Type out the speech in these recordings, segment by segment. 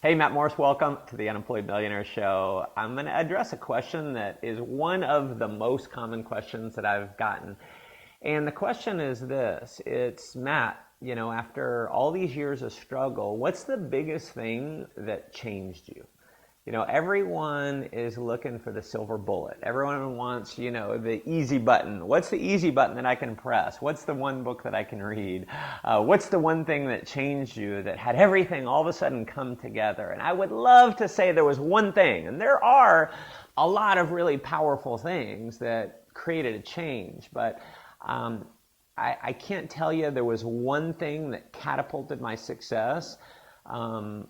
Hey, Matt Morris, welcome to the Unemployed Millionaire Show. I'm going to address a question that is one of the most common questions that I've gotten. And the question is this. It's, Matt, after all these years of struggle, what's the biggest thing that changed you? Everyone is looking for the silver bullet. Everyone wants, the easy button. What's the easy button that I can press? What's the one book that I can read? What's the one thing that changed you, that had everything all of a sudden come together? And I would love to say there was one thing. And there are a lot of really powerful things that created a change. But I can't tell you there was one thing that catapulted my success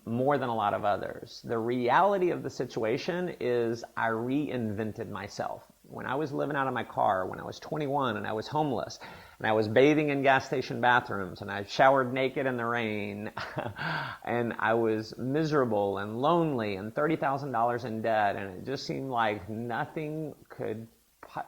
more than a lot of others. The reality of the situation is I reinvented myself. When I was living out of my car, when I was 21 and I was homeless, and I was bathing in gas station bathrooms, and I showered naked in the rain, and I was miserable and lonely and $30,000 in debt, and it just seemed like nothing could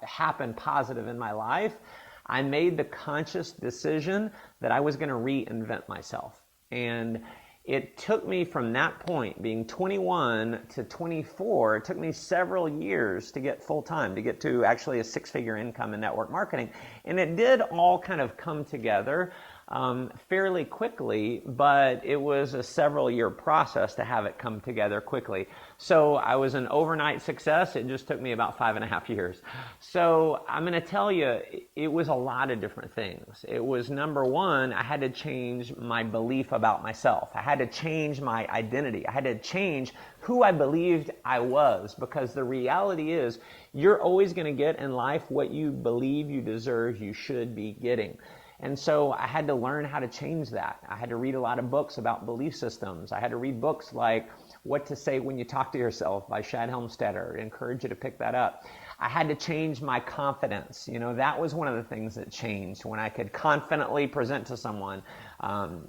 happen positive in my life, I made the conscious decision that I was going to reinvent myself. And it took me from that point, being 21 to 24, it took me several years to get full-time, to get to actually a six-figure income in network marketing. And it did all kind of come together fairly quickly, but it was a several-year process to have it come together quickly. So I was an overnight success. It just took me about 5.5 years. So I'm going to tell you, it was a lot of different things. It was, number one, I had to change my belief about myself. I had to change my identity. I had to change who I believed I was, because the reality is you're always going to get in life what you believe you deserve, you should be getting. And so I had to learn how to change that. I had to read a lot of books about belief systems. I had to read books like What to Say When You Talk to Yourself by Shad Helmstetter. I encourage you to pick that up. I had to change my confidence. That was one of the things that changed. When I could confidently present to someone,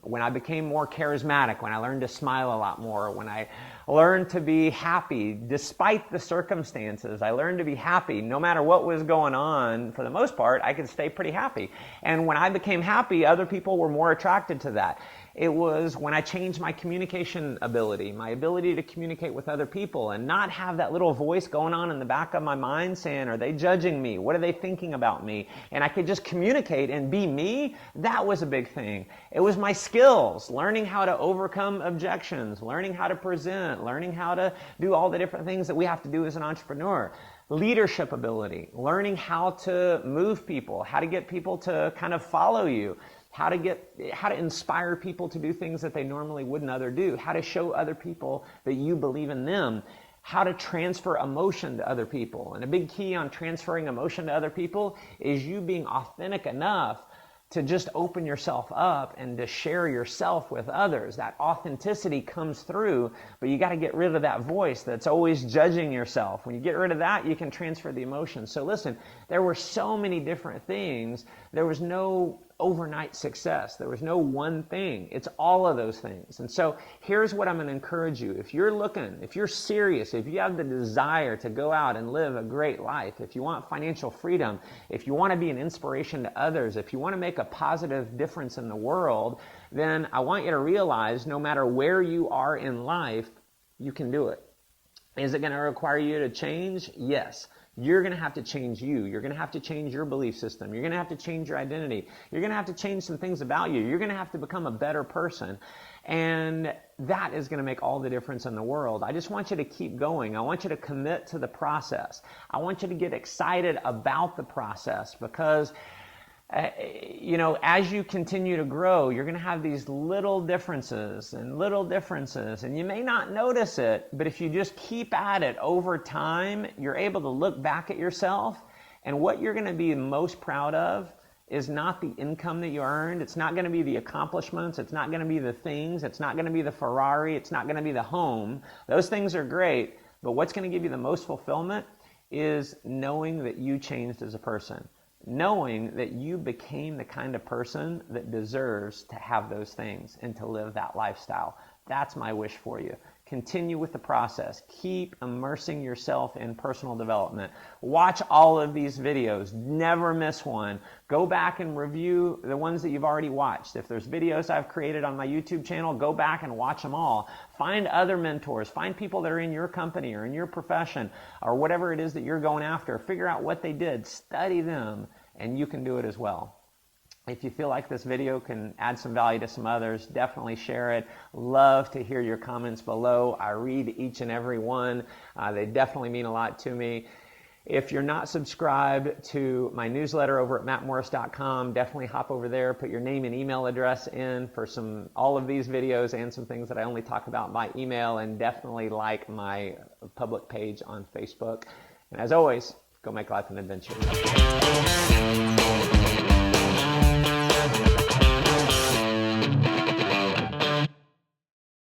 when I became more charismatic, when I learned to smile a lot more, when I learned to be happy despite the circumstances. I learned to be happy no matter what was going on. For the most part, I could stay pretty happy. And when I became happy, other people were more attracted to that. It was when I changed my communication ability, my ability to communicate with other people and not have that little voice going on in the back of my mind saying, are they judging me? What are they thinking about me? And I could just communicate and be me. That was a big thing. It was my skills, learning how to overcome objections, learning how to present, learning how to do all the different things that we have to do as an entrepreneur. Leadership ability, learning how to move people, how to get people to kind of follow you, how to inspire people to do things that they normally wouldn't do, how to show other people that you believe in them, how to transfer emotion to other people. And a big key on transferring emotion to other people is you being authentic enough to just open yourself up and to share yourself with others. That authenticity comes through, but you got to get rid of that voice that's always judging yourself. When you get rid of that, you can transfer the emotion. So listen, there were so many different things. There was no overnight success. There was no one thing. It's all of those things. And so here's what I'm going to encourage you. If you're looking, if you're serious, if you have the desire to go out and live a great life, if you want financial freedom, if you want to be an inspiration to others, if you want to make a positive difference in the world, then I want you to realize no matter where you are in life, you can do it. Is it going to require you to change? Yes. You're going to have to change you. You're going to have to change your belief system. You're going to have to change your identity. You're going to have to change some things about you. You're going to have to become a better person. And that is going to make all the difference in the world. I just want you to keep going. I want you to commit to the process. I want you to get excited about the process because as you continue to grow, you're going to have these little differences, and you may not notice it, but if you just keep at it over time, you're able to look back at yourself, and what you're going to be most proud of is not the income that you earned. It's not going to be the accomplishments. It's not going to be the things. It's not going to be the Ferrari. It's not going to be the home. Those things are great, but what's going to give you the most fulfillment is knowing that you changed as a person. Knowing that you became the kind of person that deserves to have those things and to live that lifestyle. That's my wish for you. Continue with the process. Keep immersing yourself in personal development. Watch all of these videos. Never miss one. Go back and review the ones that you've already watched. If there's videos I've created on my YouTube channel, go back and watch them all. Find other mentors. Find people that are in your company or in your profession or whatever it is that you're going after. Figure out what they did. Study them, and you can do it as well. If you feel like this video can add some value to some others, definitely share it. Love to hear your comments below. I read each and every one. They definitely mean a lot to me. If you're not subscribed to my newsletter over at mattmorris.com, definitely hop over there, put your name and email address in for all of these videos and some things that I only talk about by email, and definitely like my public page on Facebook. And as always, go make life an adventure.